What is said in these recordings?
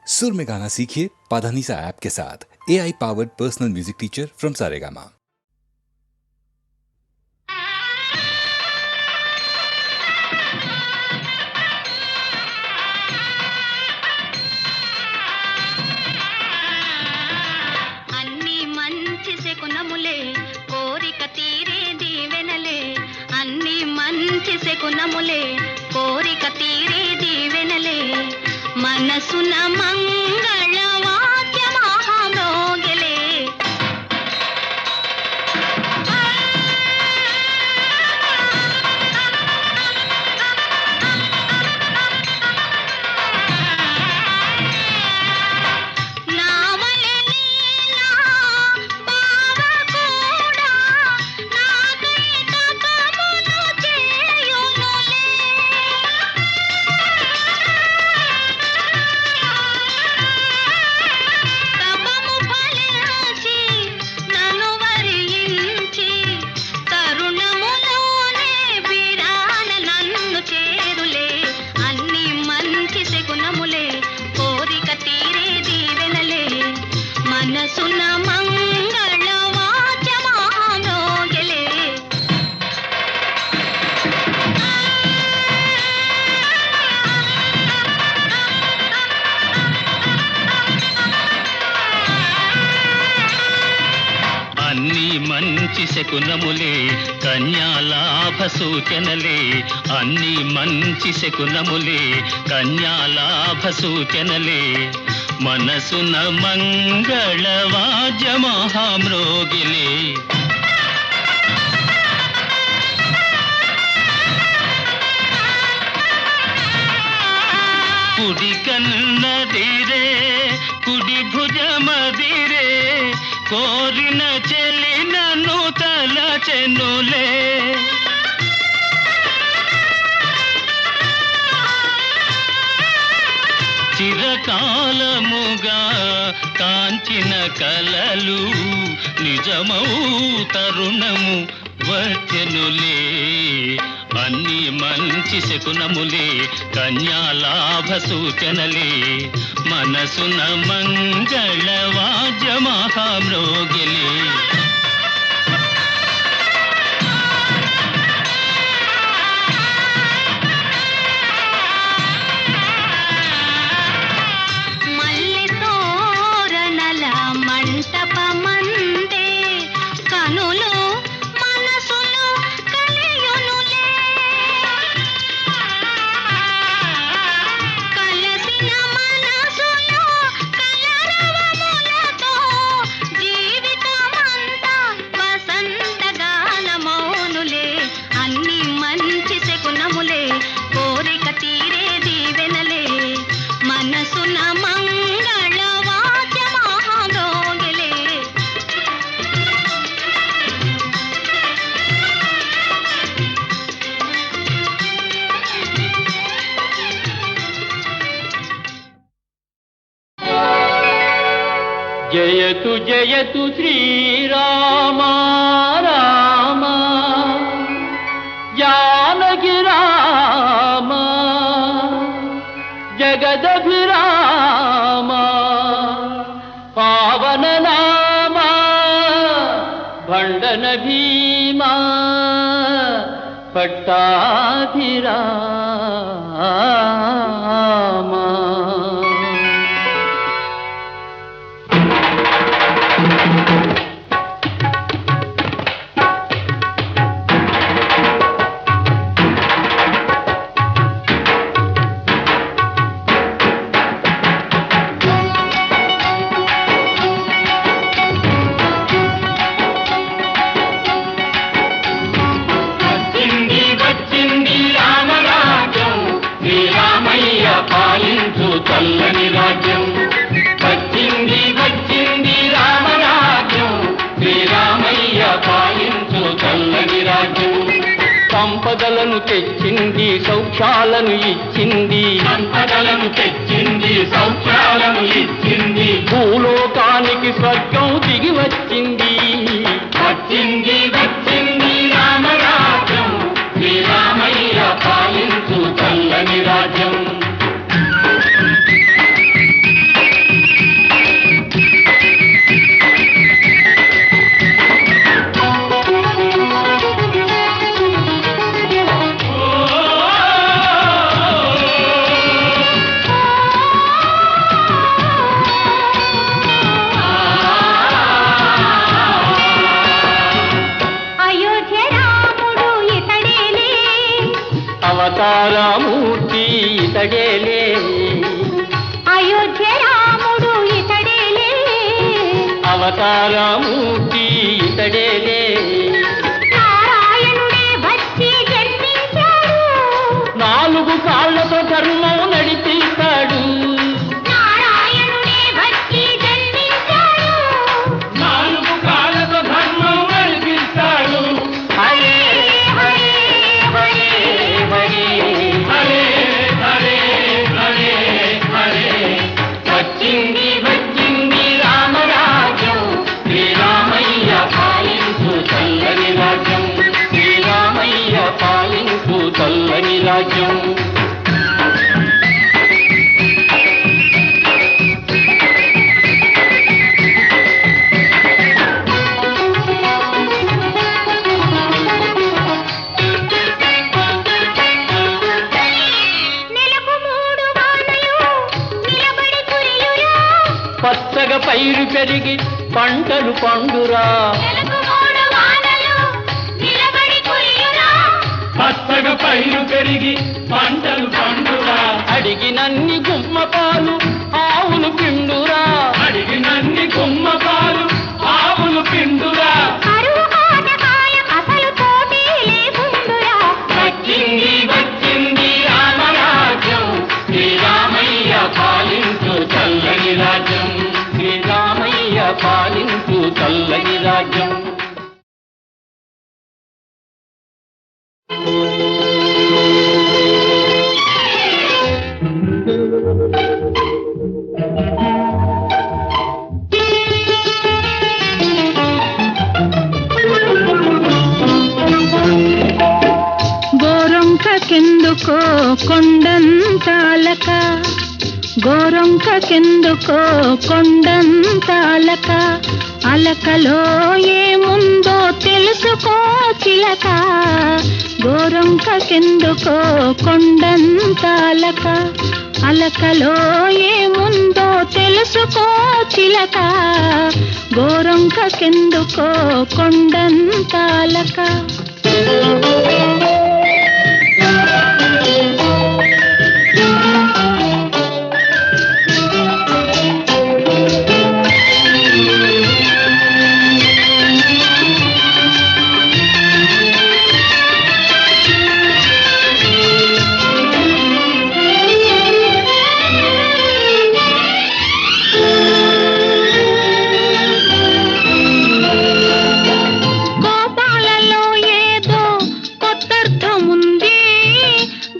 सुर में गाना सीखिए पाधानीसा ऐप के साथ। AI powered personal music teacher from Saregama. కునములే కోరిక తీరే దీవెనలే మనసున మంగళ వాద్యమహామోగలే శకునములే కన్యాలాభ సూచనలే అన్ని మంచి శకునములే కన్యాలాభ సూచనలే మనసున మంగళ వాద్య మహామ్రోగిలే కుడి కన్నదిరే కుడి భుజమదిరే కోరిన చెలి నన్ను తలచెనులే చిరకాలముగా కాంచిన కలలు నిజమౌ తరుణము వచ్చెనులే అన్ని మంచి శకునములే కన్యాలాభ సూచనలే మనసున మంగళ వాద్య మహామ్రోగిలే జయతు జయతు శ్రీరామ రామ జానకి రామ జగదభిరామ పావన నామ భండన భీమా పట్టాభిరామ చల్లని రాజ్యం వచ్చింది వచ్చింది రామరాజ్యం శ్రీరామయ్య పాలించు చల్లని రాజ్యం సంపదలను తెచ్చింది సౌఖ్యాలను ఇచ్చింది సంపదలను తెచ్చింది సౌఖ్యాలను ఇచ్చింది భూలోకానికి స్వర్గం దిగి వచ్చింది వచ్చింది వచ్చింది రామరాజ్యం శ్రీరామయ్య పాలించు చల్లని రాజ్యం అవతారమూర్తి ఇతడేలే, అయోధ్య రాముడు ఇతడేలే, అవతారమూర్తి ఇతడేలే. నారాయణుడే వచ్చి జన్మించాడు, 4 కాళ్ళతో ధర్మం నడిపిస్తాడు. నారాయణుడే వచ్చి జన్మించాడు, 4 కాళ్ళతో ధర్మం నడిపిస్తాడు. హరే హరే హరే హరే హరే హరే హరే హరే. వచ్చింది వచ్చింది రామరాజ్యం, శ్రీరామయ్య పాలించు చల్లని రాజ్యం, శ్రీరామయ్య పాలించు చల్లని రాజ్యం. నెలకు 3 వానలు నిలబడి కురియురా, పచ్చగా పైరు పెరిగి పంటలు పండురా, నెలకు 3 వానలు నిలబడి కురియురా, పచ్చగా పైరు పెరిగి పంటలు పండురా. అడిగినన్ని గుమ్మ పాలు ఆవులు పిండురా, అడిగినన్ని గుమ్మ పాలు ఆవులు పిండురా. కరువు కాటకాయ అసలు తోటి లేకుండురా, వచ్చింది వచ్చింది రామరాజ్యం, శ్రీరామయ్య పాలించు చల్లని రాజ్యం, శ్రీరామయ్య పాలించు చల్లని రాజ్యం. గోరొంకకెందుకో కొండంతాలక, గోరొంకకెందుకో కొండంతాలక, అలకలో ఏముందో తెలుసుకో చిలక, గోరొంకకెందుకో కొండంతాలక, అలకలో ఏముందో తెలుసుకో చిలక, గోరొంకకెందుకో కొండంతాలక. కోపాలలో ఏదో కొత్తర్థముంది,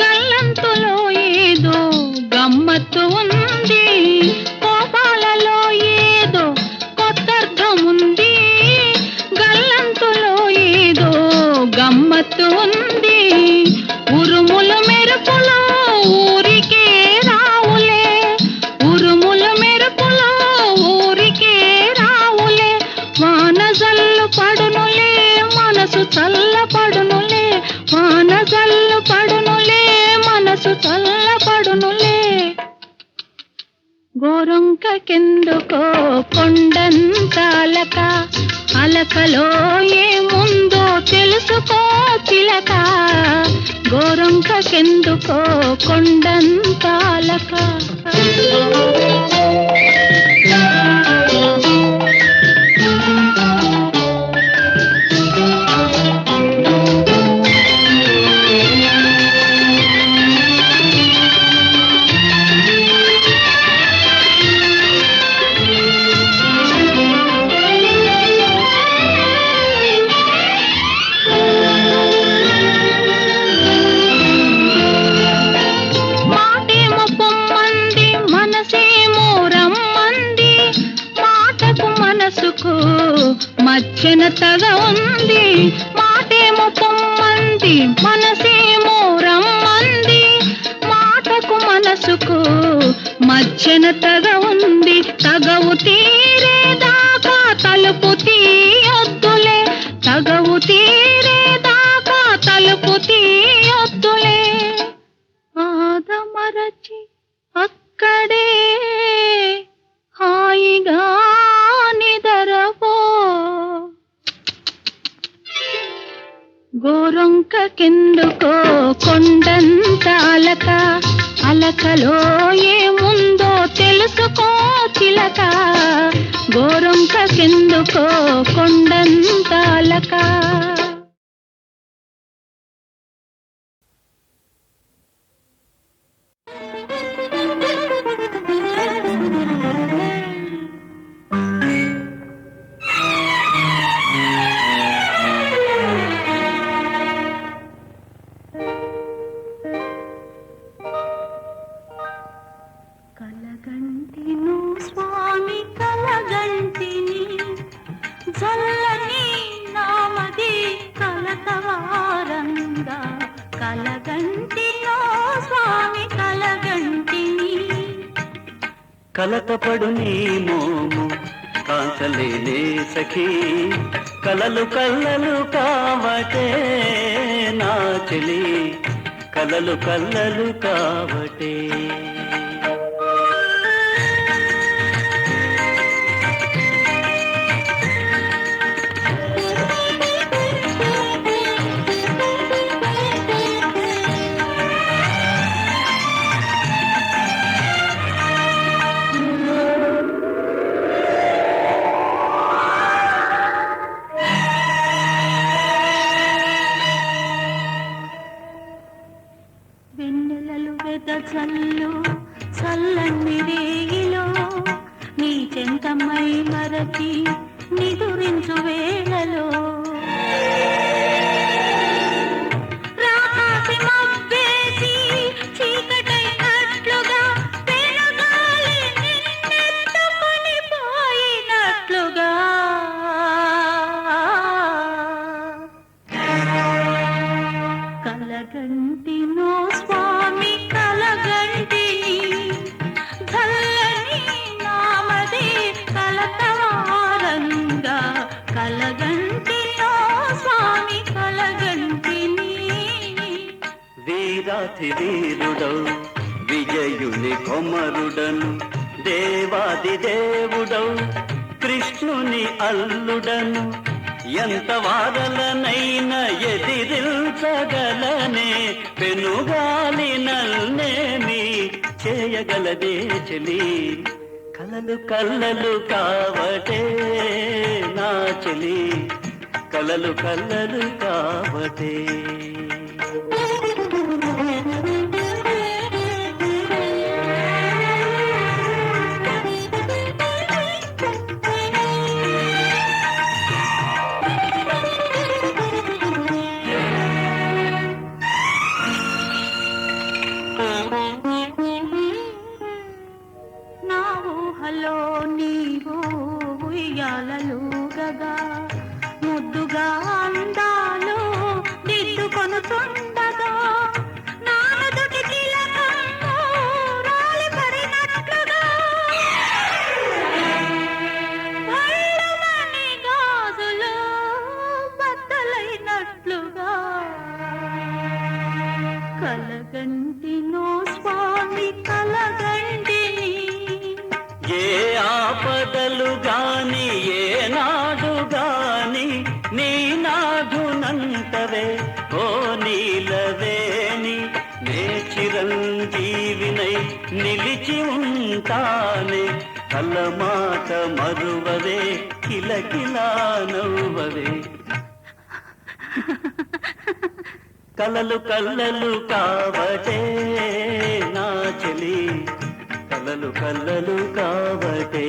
గల్లంతులో ఏదో గమ్మత్తు ఉంది, కోపాలలో ఏదో కొత్తర్థముంది, గల్లంతులో ఏదో గమ్మత్తు ఉంది, ఉరుములు మెరుపులు ఊరికే రావులే, ఉరుములు మెరుపులు ఊరికే రావులే, వానజల్లు పడునులే మనసు చల్లపడునులే, వానజల్లు పడునులే మనసు చల్లపడునులే, గోరొంకకెందుకో కొండంతాలక, అలకలో ఏముందో తెలుసుకో చిలక, గోరొంకకెందుకో కొండంతాలక. మాటేమో పొమ్మంది మనసేమో రమ్మంది, మాటకు మనసుకు మధ్యన తగ ఉంది, మాటేమో పొమ్మంది మనసేమో రమ్మంది, మాటకు మనసుకు మధ్యన తగ ఉంది, తగవు తీరేదాకా తలుపు తీయొద్దులే, తగవు తీరేదాకా తలుపు తీయొద్దులే, ఆదమరచి అక్కడే హాయిగా నిదరవో, గోరొంక గోరొంకకెందుకో కొండంత అలక, అలకలో ఏముందో తెలుసుకో చిలక, గోరొంకకెందుకో కొండంత అలక. కలగంటిను స్వామి కలగంటిని, చల్లని నామది కలతవారంగా, కలగంటినో స్వామి కలగంటిని. కలతపడు నీ మోము కాంచలేనే సఖీ, కలలు కల్లలు కావటే నా చెలి, కలలు కల్లలు కావటే. వెన్నెలలు వెదజల్లు చల్లని రేగిలో, నీ చెంతమై మరచి నిదురించు వేళలో, రాకాసి మబ్బేసి చీకటైనట్లుగా, పెనుగాలి నిన్నెత్తుకొని పోయినట్లుగా, కలగంటినో స్వామి కలగంటిని, చల్లని నామది కలతవారంగా, కలగంటినో స్వామి కలగంటిని. వీరాతి వీరుడౌ విజయుని కొమరుడను, దేవాది దేవుడౌ కృష్ణుని అల్లుడను, ఎంత వారలనైనా ఎదిరించగలనే, పెనుగాలి నల్నేమి చేయగలదే చెలి, కలలు కల్లలు కావటే నా చెలి, కలలు కల్లలు కావటే. నా ఊహలో నీవు ఉయ్యాలలుగగా, ముద్దుగా అందాలు దిద్దుకొనుతుండగా, నానుదుటి తిలకము రాలిపడినట్లుగా, పళ్ళమని గాజులు బద్దలైనట్లుగా, కలగంటినో స్వామి కలగంటిని. ఏ ఆపదలు గాని ఏ నాడు గాని నీ నాడునంతవే ఓ నీలవేణి, నే చిరంజీవినై నిలిచి ఉంటానే, కలమాట మరువవే కిలకిలా నవ్వవే. కలలు కల్లలు కావటే నా చెలి, కలలు కల్లలు కావటే.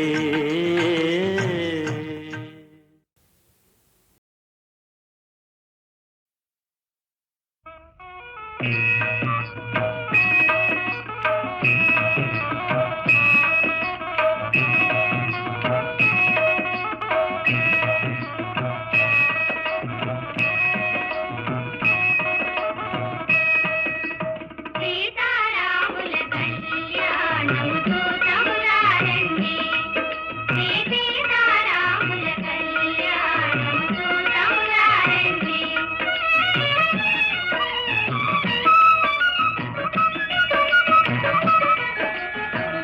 సీతారాముల కళ్యాణము చూతమురారండి, సీతారాముల కళ్యాణము చూతమురారండి.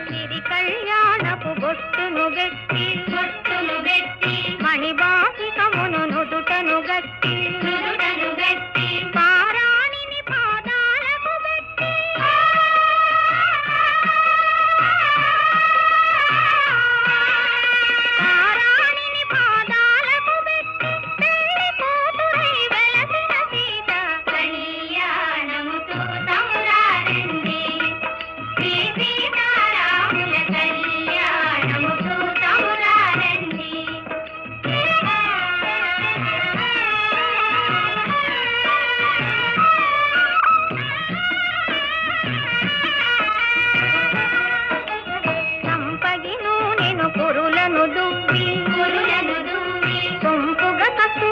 సిరి కళ్యాణపు బొట్టును గట్టి మణిబాసికమును నుదుటను గట్టి పారా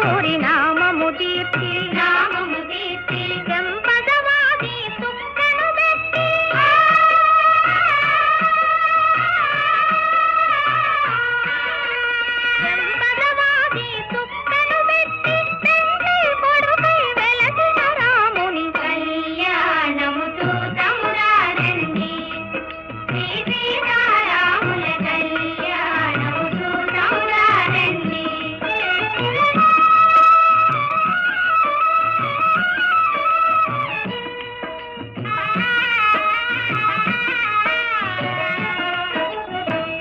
సూరి నామము దీర్చి చెంపదవాది చుక్కను పెట్టి చెంపదవాది చుక్కను పెట్టి తండ్రి కొడుకై వెలసిన రాముని కళ్యాణము చూతమురారండి శ్రీ సీతారాముల కళ్యాణము చూతమురారండి.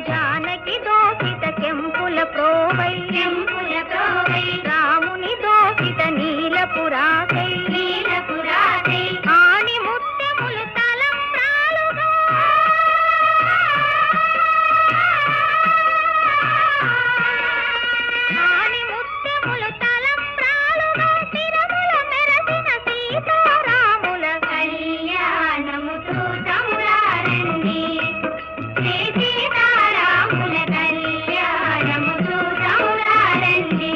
జానకి దోషిత కెంపుల ప్రోవై రాముని దోషిత నీలపురాకై ఆణి ముత్యములు తలంబ్రాలుగా ఆణి ముత్యములు తలంబ్రాలుగా శిరముల మెరసిన సీతారాముల కళ్యాణము చూతమురారండి శ్రీ సీతారాముల కళ్యాణము చూతమురారండి.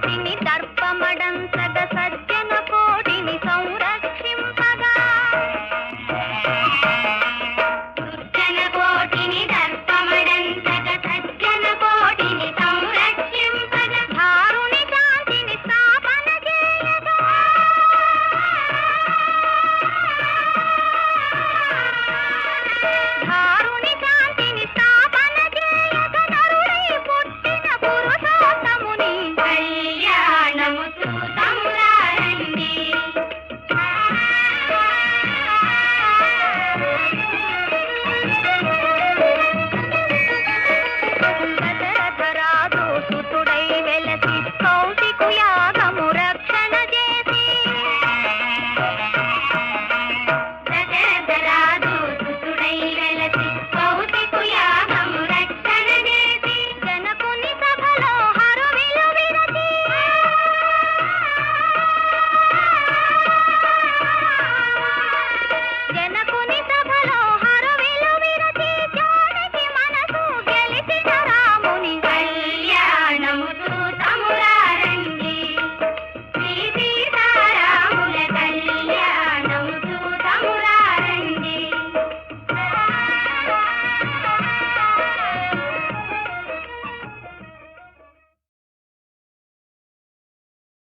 కోటిని దర్ప